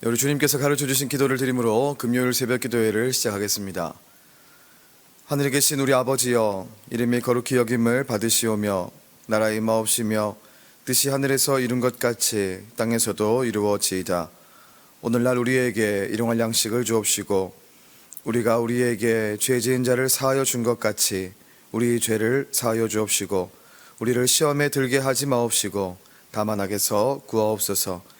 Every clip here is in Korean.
우리 주님께서 가르쳐 주신 기도를 드림으로 금요일 새벽 기도회를 시작하겠습니다. 하늘에 계신 우리 아버지여, 이름이 거룩히 여김을 받으시오며 나라의 임하옵시며 뜻이 하늘에서 이룬 것 같이 땅에서도 이루어지이다. 오늘날 우리에게 일용할 양식을 주옵시고 우리가 우리에게 죄 지은 자를 사하여 준 것 같이 우리 죄를 사하여 주옵시고 우리를 시험에 들게 하지 마옵시고 다만 악에서 구하옵소서.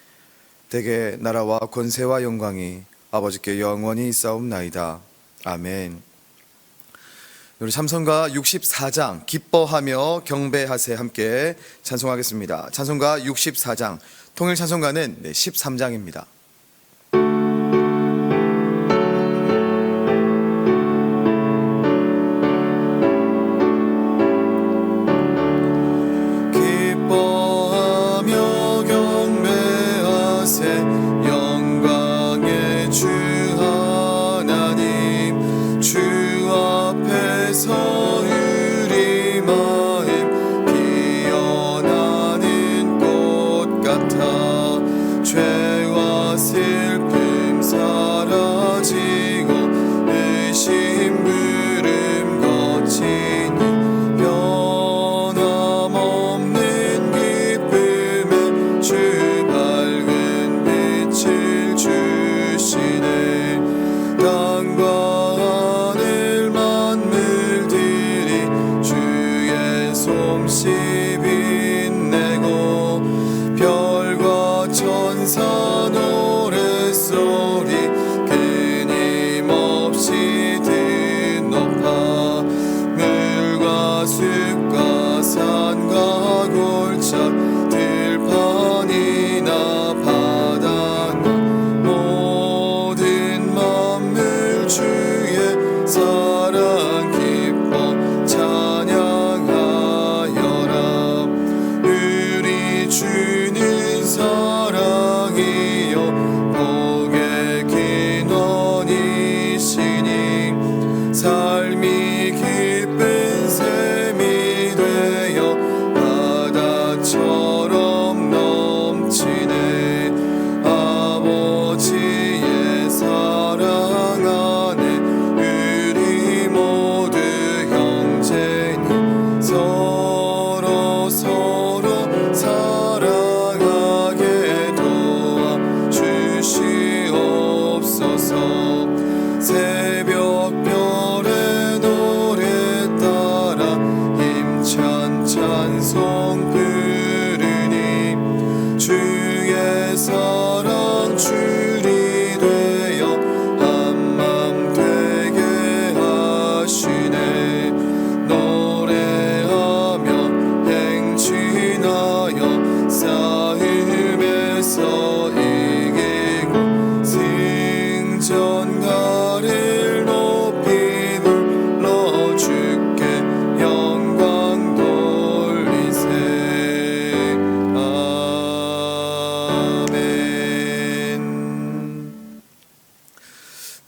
대개 나라와 권세와 영광이 아버지께 영원히 있사옵나이다. 아멘. 우리 찬송가 64장 기뻐하며 경배하세 함께 찬송하겠습니다. 찬송가 64장, 통일 찬송가는 13장입니다.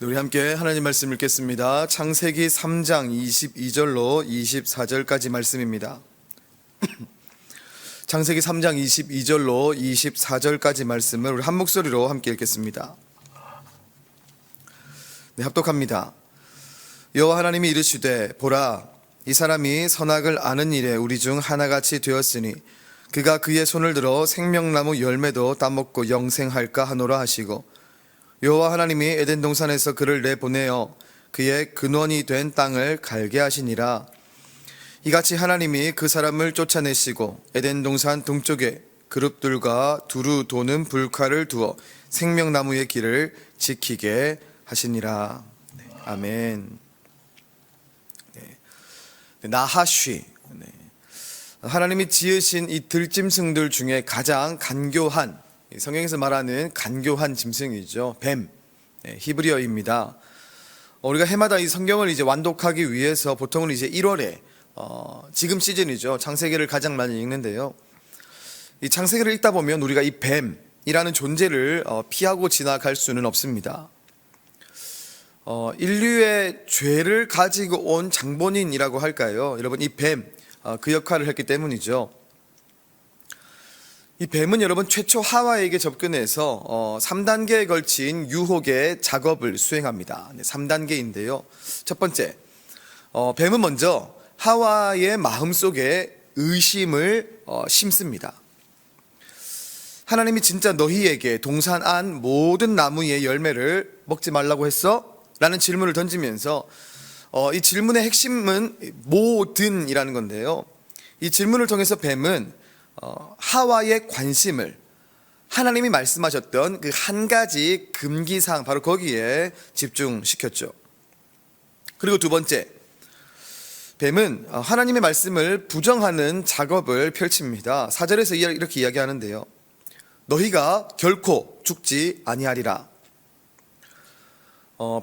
우리 함께 하나님 말씀 읽겠습니다. 창세기 3장 22절로 24절까지 말씀입니다. 창세기 3장 22절로 24절까지 말씀을 우리 한 목소리로 함께 읽겠습니다. 네, 합독합니다. 여호와 하나님이 이르시되 보라, 이 사람이 선악을 아는 일에 우리 중 하나같이 되었으니 그가 그의 손을 들어 생명나무 열매도 따먹고 영생할까 하노라 하시고, 여호와 하나님이 에덴 동산에서 그를 내보내어 그의 근원이 된 땅을 갈게 하시니라. 이같이 하나님이 그 사람을 쫓아내시고 에덴 동산 동쪽에 그룹들과 두루 도는 불칼을 두어 생명나무의 길을 지키게 하시니라. 네, 아멘. 네. 나하쉬, 하나님이 지으신 이 들짐승들 중에 가장 간교한, 성경에서 말하는 간교한 짐승이죠. 뱀, 히브리어입니다. 우리가 해마다 이 성경을 이제 완독하기 위해서 보통은 이제 1월에 지금 시즌이죠. 창세기를 가장 많이 읽는데요. 이 창세기를 읽다 보면 우리가 이 뱀이라는 존재를 피하고 지나갈 수는 없습니다. 인류의 죄를 가지고 온 장본인이라고 할까요? 여러분, 이 뱀, 그 역할을 했기 때문이죠. 이 뱀은 여러분 최초 하와에게 접근해서 3단계에 걸친 유혹의 작업을 수행합니다. 3단계인데요. 첫 번째, 뱀은 먼저 하와의 마음속에 의심을 심습니다. 하나님이 진짜 너희에게 동산 안 모든 나무의 열매를 먹지 말라고 했어? 라는 질문을 던지면서 이 질문의 핵심은 모든이라는 건데요. 이 질문을 통해서 뱀은 하와의 관심을 하나님이 말씀하셨던 그 한 가지 금기사항 바로 거기에 집중시켰죠. 그리고 두 번째, 뱀은 하나님의 말씀을 부정하는 작업을 펼칩니다. 4절에서 이렇게 이야기하는데요. 너희가 결코 죽지 아니하리라.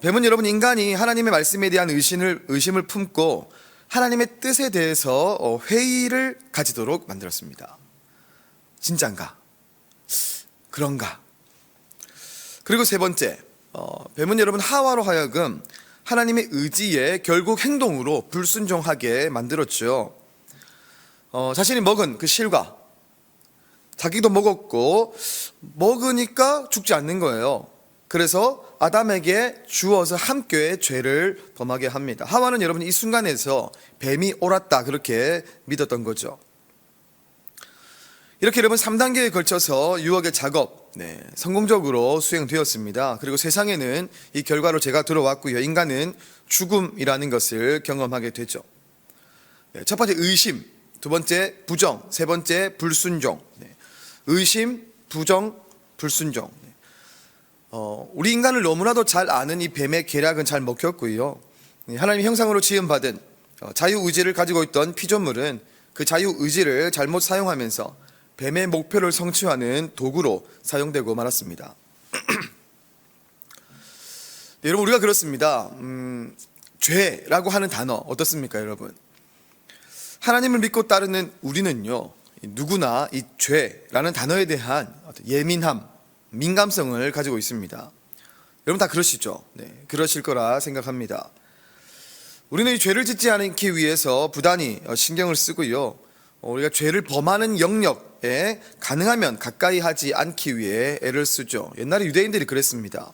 뱀은 여러분 인간이 하나님의 말씀에 대한 의심을 품고 하나님의 뜻에 대해서 회의를 가지도록 만들었습니다. 진짠가? 그런가? 그리고 세 번째, 뱀은 여러분 하와로 하여금 하나님의 의지에 결국 행동으로 불순종하게 만들었죠. 자신이 먹은 그 실과 자기도 먹었고 먹으니까 죽지 않는 거예요. 그래서 아담에게 주어서 함께 죄를 범하게 합니다. 하와는 여러분 이 순간에서 뱀이 옳았다 그렇게 믿었던 거죠. 이렇게 여러분 3단계에 걸쳐서 유혹의 작업 성공적으로 수행되었습니다. 그리고 세상에는 이 결과로 죄가 들어왔고요. 인간은 죽음이라는 것을 경험하게 되죠. 첫 번째 의심, 두 번째 부정, 세 번째 불순종. 의심, 부정, 불순종. 우리 인간을 너무나도 잘 아는 이 뱀의 계략은 잘 먹혔고요. 하나님의 형상으로 지음받은 자유의지를 가지고 있던 피조물은 그 자유의지를 잘못 사용하면서 뱀의 목표를 성취하는 도구로 사용되고 말았습니다. 여러분 우리가 그렇습니다. 죄라고 하는 단어 어떻습니까 여러분? 하나님을 믿고 따르는 우리는요, 누구나 이 죄라는 단어에 대한 예민함, 민감성을 가지고 있습니다. 여러분 다 그러시죠? 그러실 거라 생각합니다. 우리는 이 죄를 짓지 않기 위해서 부단히 신경을 쓰고요. 우리가 죄를 범하는 영역에 가능하면 가까이 하지 않기 위해 애를 쓰죠. 옛날에 유대인들이 그랬습니다.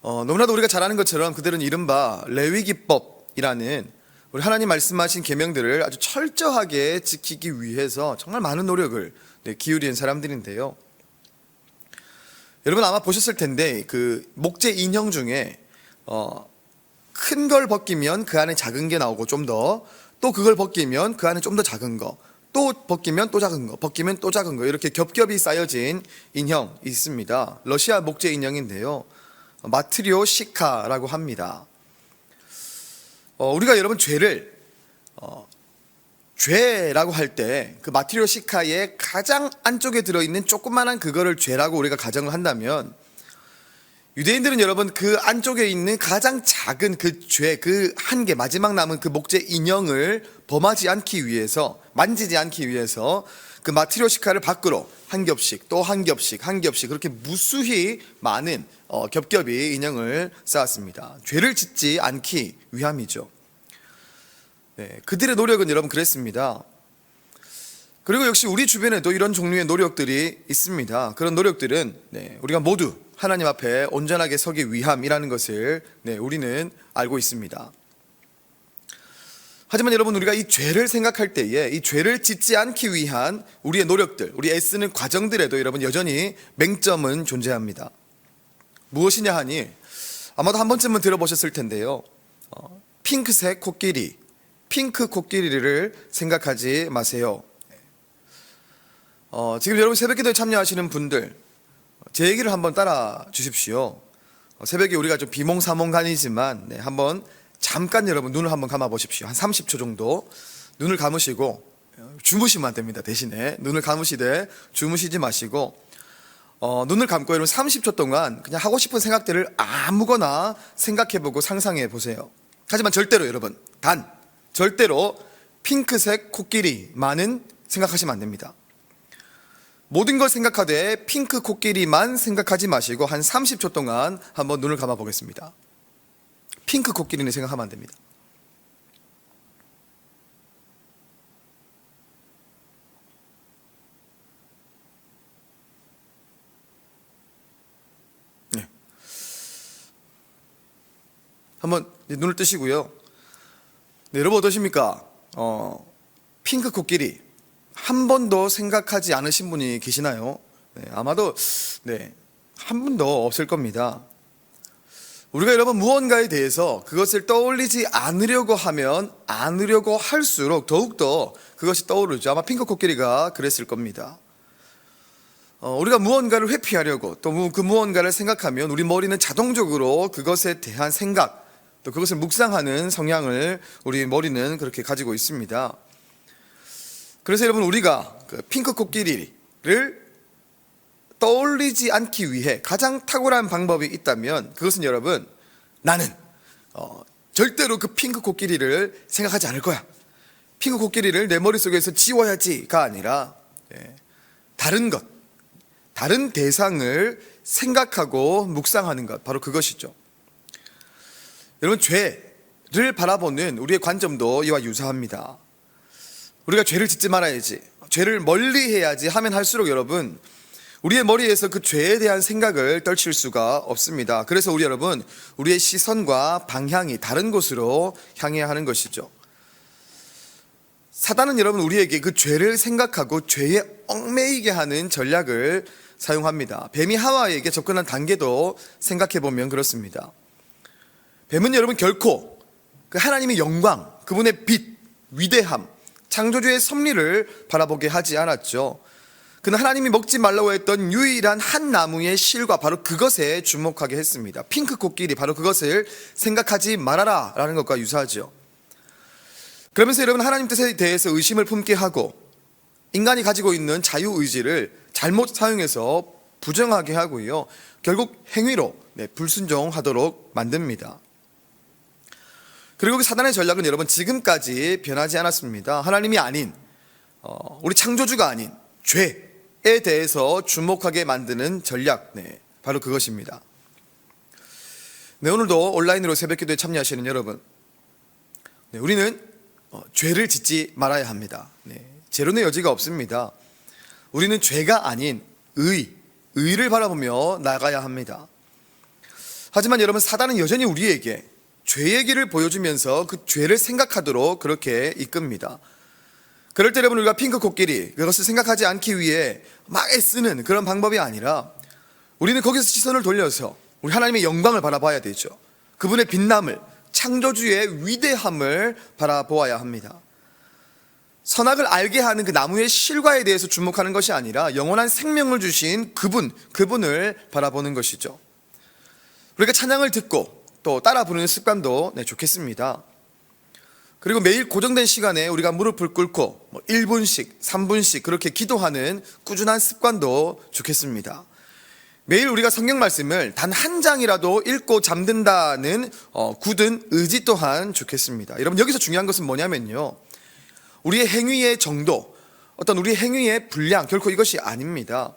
너무나도 우리가 잘 아는 것처럼 그들은 이른바 레위기법이라는 우리 하나님 말씀하신 계명들을 아주 철저하게 지키기 위해서 정말 많은 노력을 기울이는 사람들인데요. 여러분 아마 보셨을 텐데 그 목재 인형 중에 큰 걸 벗기면 그 안에 작은 게 나오고 좀 더, 또 그걸 벗기면 그 안에 좀 더 작은 거, 또 벗기면 또 작은 거, 벗기면 또 작은 거, 이렇게 겹겹이 쌓여진 인형이 있습니다. 러시아 목재 인형인데요. 마트리오시카라고 합니다. 우리가 여러분 죄를 죄라고 할 때 그 마트리오시카의 가장 안쪽에 들어있는 조그만한 그거를 죄라고 우리가 가정을 한다면, 유대인들은 여러분 그 안쪽에 있는 가장 작은 그 죄, 그 한 개, 마지막 남은 그 목재 인형을 범하지 않기 위해서, 만지지 않기 위해서 그 마트리오시카를 밖으로 한 겹씩 또 한 겹씩 한 겹씩 그렇게 무수히 많은 겹겹이 인형을 쌓았습니다. 죄를 짓지 않기 위함이죠. 그들의 노력은 여러분 그랬습니다. 그리고 역시 우리 주변에도 이런 종류의 노력들이 있습니다. 그런 노력들은 우리가 모두 하나님 앞에 온전하게 서기 위함이라는 것을 우리는 알고 있습니다. 하지만 여러분 우리가 이 죄를 생각할 때에 이 죄를 짓지 않기 위한 우리의 노력들, 우리 애쓰는 과정들에도 여러분 여전히 맹점은 존재합니다. 무엇이냐 하니 아마도 한 번쯤은 들어보셨을 텐데요. 핑크색 코끼리, 핑크 코끼리를 생각하지 마세요. 지금 여러분 새벽기도에 참여하시는 분들 제 얘기를 한번 따라 주십시오. 새벽에 우리가 좀 비몽사몽간이지만 한번 잠깐 여러분 눈을 한번 감아 보십시오. 한 30초 정도 눈을 감으시고 주무시면 안 됩니다. 대신에 눈을 감으시되 주무시지 마시고 눈을 감고 여러분 30초 동안 그냥 하고 싶은 생각들을 아무거나 생각해보고 상상해보세요. 하지만 절대로 여러분 절대로 핑크색 코끼리만은 생각하시면 안 됩니다. 모든 걸 생각하되 핑크 코끼리만 생각하지 마시고 한 30초 동안 한번 눈을 감아 보겠습니다. 핑크 코끼리는 생각하면 안 됩니다. 한번 눈을 뜨시고요. 네, 여러분 어떠십니까? 핑크 코끼리 한 번도 생각하지 않으신 분이 계시나요? 네, 아마도 한 분도 없을 겁니다. 우리가 여러분 무언가에 대해서 그것을 떠올리지 않으려고 하면 않으려고 할수록 더욱더 그것이 떠오르죠. 아마 핑크 코끼리가 그랬을 겁니다. 우리가 무언가를 회피하려고 또 그 무언가를 생각하면 우리 머리는 자동적으로 그것에 대한 생각 또 그것을 묵상하는 성향을 우리 머리는 그렇게 가지고 있습니다. 그래서 여러분 우리가 그 핑크 코끼리를 떠올리지 않기 위해 가장 탁월한 방법이 있다면 그것은 여러분 나는 절대로 그 핑크 코끼리를 생각하지 않을 거야. 핑크 코끼리를 내 머릿속에서 지워야지가 아니라 다른 것, 다른 대상을 생각하고 묵상하는 것, 바로 그것이죠. 여러분 죄를 바라보는 우리의 관점도 이와 유사합니다. 우리가 죄를 짓지 말아야지, 죄를 멀리해야지 하면 할수록 여러분 우리의 머리에서 그 죄에 대한 생각을 떨칠 수가 없습니다. 그래서 우리의 시선과 방향이 다른 곳으로 향해야 하는 것이죠. 사단은 여러분 우리에게 그 죄를 생각하고 죄에 얽매이게 하는 전략을 사용합니다. 뱀이 하와에게 접근한 단계도 생각해 보면 그렇습니다. 뱀은 여러분 결코 그 하나님의 영광, 그분의 빛, 위대함, 창조주의 섭리를 바라보게 하지 않았죠. 그는 하나님이 먹지 말라고 했던 유일한 한 나무의 실과 바로 그것에 주목하게 했습니다. 핑크 코끼리, 바로 그것을 생각하지 말아라 라는 것과 유사하죠. 그러면서 여러분 하나님 뜻에 대해서 의심을 품게 하고 인간이 가지고 있는 자유의지를 잘못 사용해서 부정하게 하고요, 결국 행위로 불순종하도록 만듭니다. 그리고 그 사단의 전략은 여러분 지금까지 변하지 않았습니다. 하나님이 아닌 우리 창조주가 아닌 죄에 대해서 주목하게 만드는 전략, 바로 그것입니다. 오늘도 온라인으로 새벽기도에 참여하시는 여러분, 우리는 죄를 짓지 말아야 합니다. 재론의 여지가 없습니다. 우리는 죄가 아닌 의를 바라보며 나가야 합니다. 하지만 여러분 사단은 여전히 우리에게 죄의 길을 보여주면서 그 죄를 생각하도록 그렇게 이끕니다. 그럴 때 여러분 우리가 핑크 코끼리, 그것을 생각하지 않기 위해 막 애쓰는 그런 방법이 아니라 우리는 거기서 시선을 돌려서 우리 하나님의 영광을 바라봐야 되죠. 그분의 빛남을, 창조주의 위대함을 바라보아야 합니다. 선악을 알게 하는 그 나무의 실과에 대해서 주목하는 것이 아니라 영원한 생명을 주신 그분을 바라보는 것이죠. 우리가 찬양을 듣고 또 따라 부르는 습관도 좋겠습니다. 그리고 매일 고정된 시간에 우리가 무릎을 꿇고 1분씩, 3분씩 그렇게 기도하는 꾸준한 습관도 좋겠습니다. 매일 우리가 성경 말씀을 단 한 장이라도 읽고 잠든다는 굳은 의지 또한 좋겠습니다. 여러분 여기서 중요한 것은 뭐냐면요, 우리의 행위의 정도, 어떤 우리의 행위의 분량, 결코 이것이 아닙니다.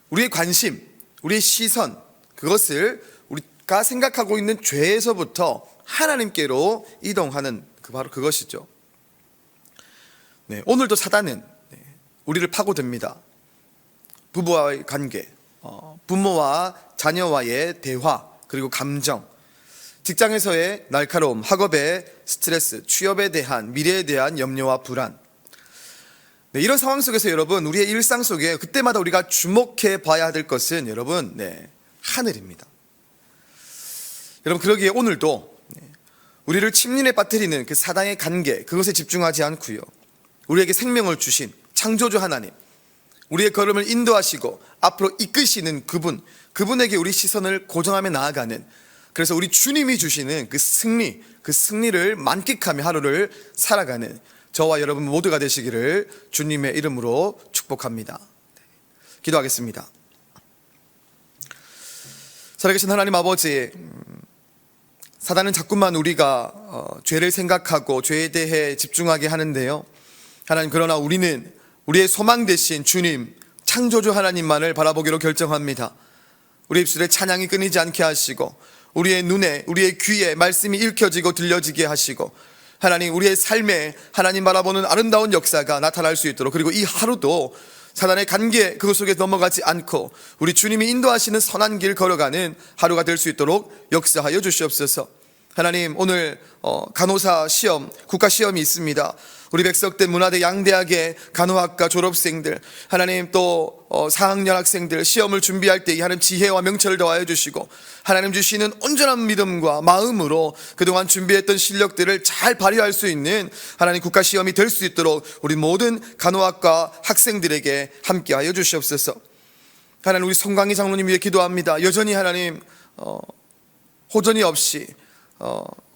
우리의 관심, 우리의 시선, 그것을 우리가 생각하고 있는 죄에서부터 하나님께로 이동하는 바로 그것이죠. 오늘도 사단은 우리를 파고듭니다. 부부와의 관계, 부모와 자녀와의 대화, 그리고 감정, 직장에서의 날카로움, 학업의 스트레스, 취업에 대한, 미래에 대한 염려와 불안. 이런 상황 속에서 여러분 우리의 일상 속에 그때마다 우리가 주목해 봐야 될 것은 여러분 하늘입니다. 여러분 그러기에 오늘도 우리를 침륜에 빠뜨리는 그 사단의 관계, 그것에 집중하지 않고요, 우리에게 생명을 주신 창조주 하나님, 우리의 걸음을 인도하시고 앞으로 이끄시는 그분에게 우리 시선을 고정하며 나아가는, 그래서 우리 주님이 주시는 그 승리를 만끽하며 하루를 살아가는 저와 여러분 모두가 되시기를 주님의 이름으로 축복합니다. 기도하겠습니다. 살아계신 하나님 아버지, 사단은 자꾸만 우리가 죄를 생각하고 죄에 대해 집중하게 하는데요, 하나님 그러나 우리는 우리의 소망 되신 주님, 창조주 하나님만을 바라보기로 결정합니다. 우리 입술에 찬양이 끊이지 않게 하시고 우리의 눈에, 우리의 귀에 말씀이 읽혀지고 들려지게 하시고, 하나님 우리의 삶에 하나님 바라보는 아름다운 역사가 나타날 수 있도록, 그리고 이 하루도 사단의 관계 그것 속에 넘어가지 않고 우리 주님이 인도하시는 선한 길 걸어가는 하루가 될 수 있도록 역사하여 주시옵소서. 하나님, 오늘 간호사 시험, 국가 시험이 있습니다. 우리 백석대 문화대 양대학의 간호학과 졸업생들, 하나님 또 4학년 학생들 시험을 준비할 때 하나님 지혜와 명철을 더하여 주시고, 하나님 주시는 온전한 믿음과 마음으로 그동안 준비했던 실력들을 잘 발휘할 수 있는 하나님 국가 시험이 될 수 있도록 우리 모든 간호학과 학생들에게 함께하여 주시옵소서. 하나님, 우리 송강희 장로님 위해 기도합니다. 여전히 하나님 호전이 없이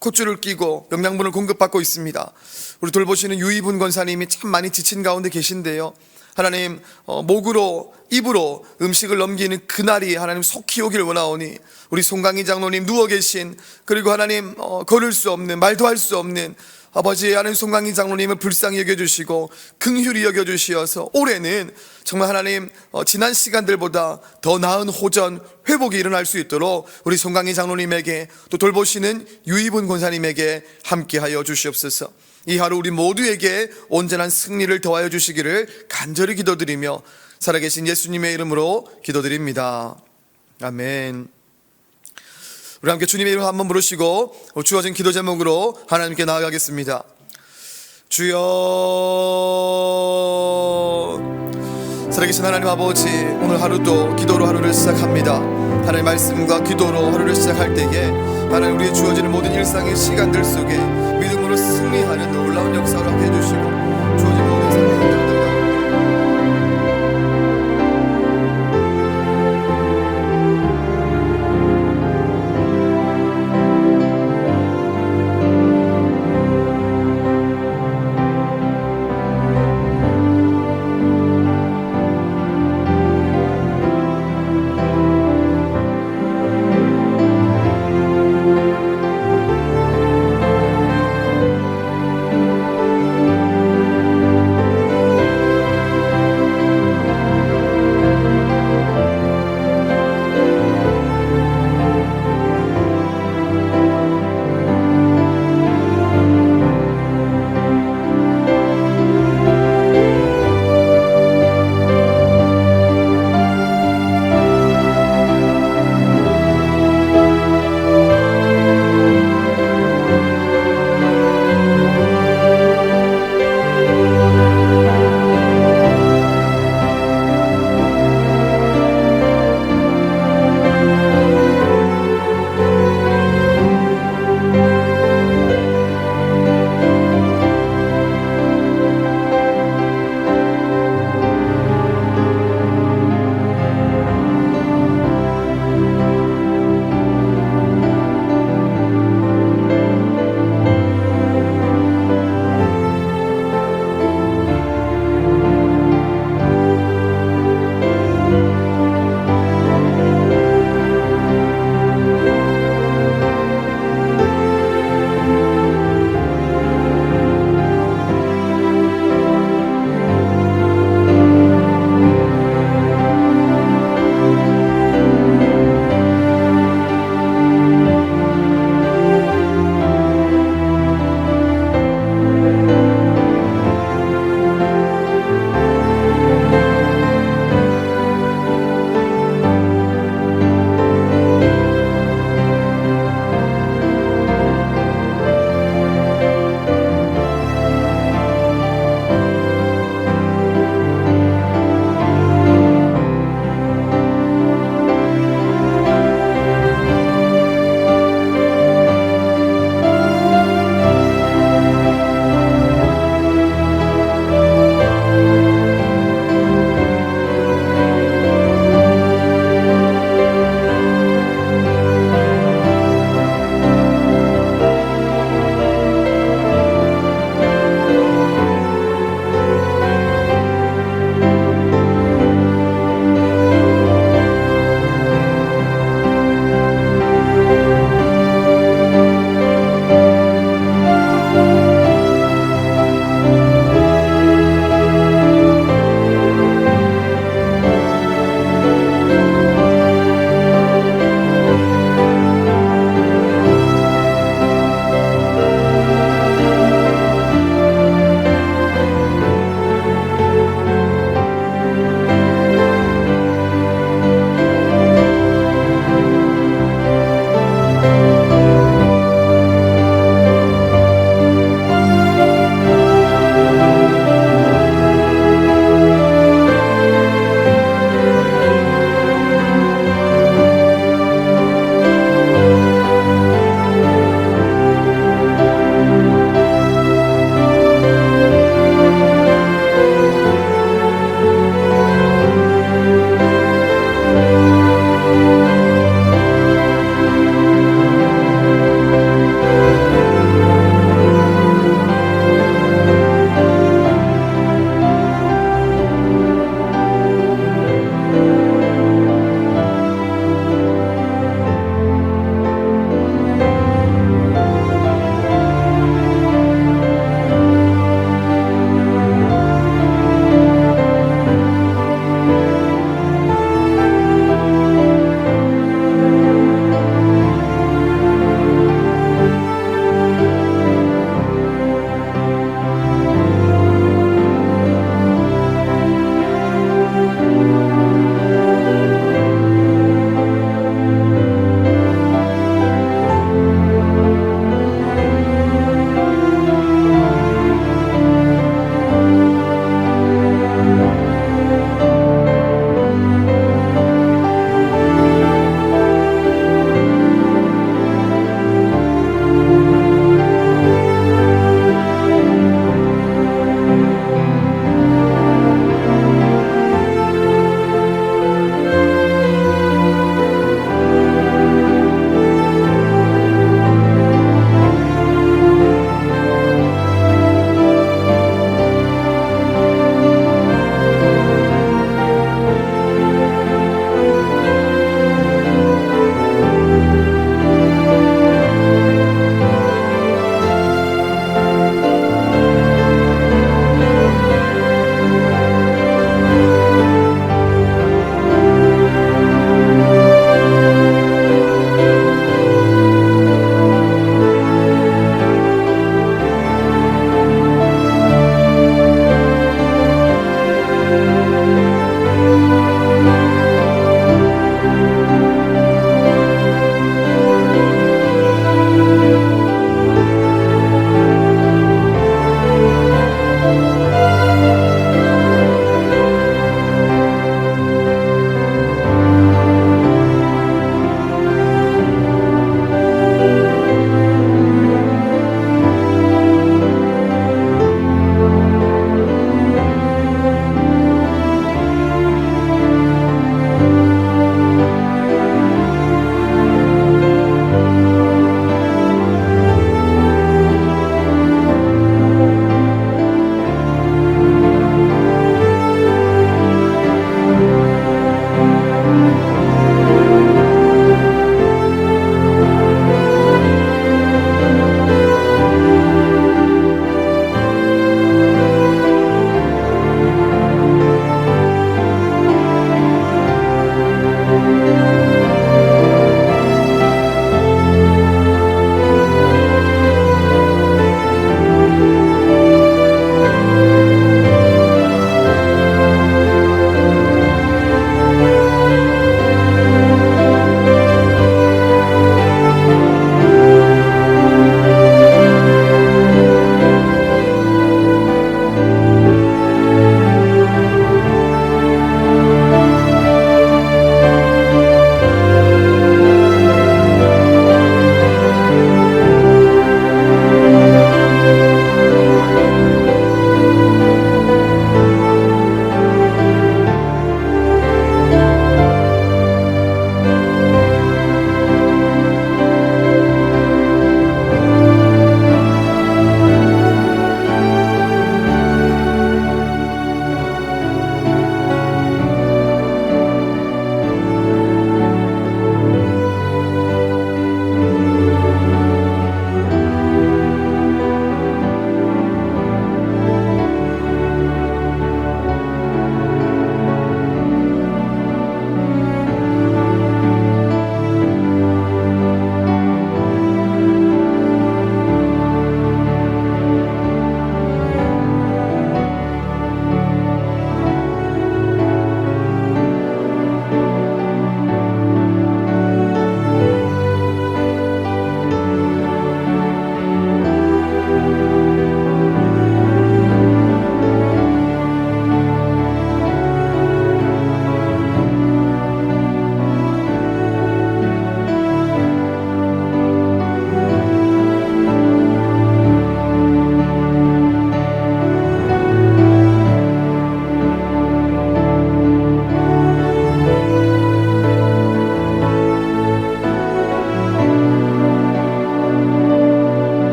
콧줄을 끼고 영양분을 공급받고 있습니다. 우리 돌보시는 유이분 권사님이 참 많이 지친 가운데 계신데요, 하나님 목으로 입으로 음식을 넘기는 그날이 하나님 속히 오길 원하오니, 우리 송강희 장로님 누워 계신, 그리고 하나님 걸을 수 없는, 말도 할 수 없는 아버지 하나님 송강희 장로님을 불쌍히 여겨주시고 긍휼히 여겨주시어서 올해는 정말 하나님 지난 시간들보다 더 나은 호전, 회복이 일어날 수 있도록 우리 송강희 장로님에게 또 돌보시는 유이분 권사님에게 함께하여 주시옵소서. 이 하루 우리 모두에게 온전한 승리를 더하여 주시기를 간절히 기도드리며 살아계신 예수님의 이름으로 기도드립니다. 아멘. 우리 함께 주님의 이름 한번 부르시고 주어진 기도 제목으로 하나님께 나아가겠습니다. 주여, 살아계신 하나님 아버지, 오늘 하루도 기도로 하루를 시작합니다. 하나님의 말씀과 기도로 하루를 시작할 때에 하나님 우리의 주어지는 모든 일상의 시간들 속에 믿음으로 승리하는 놀라운 역사를 하게 해주시고,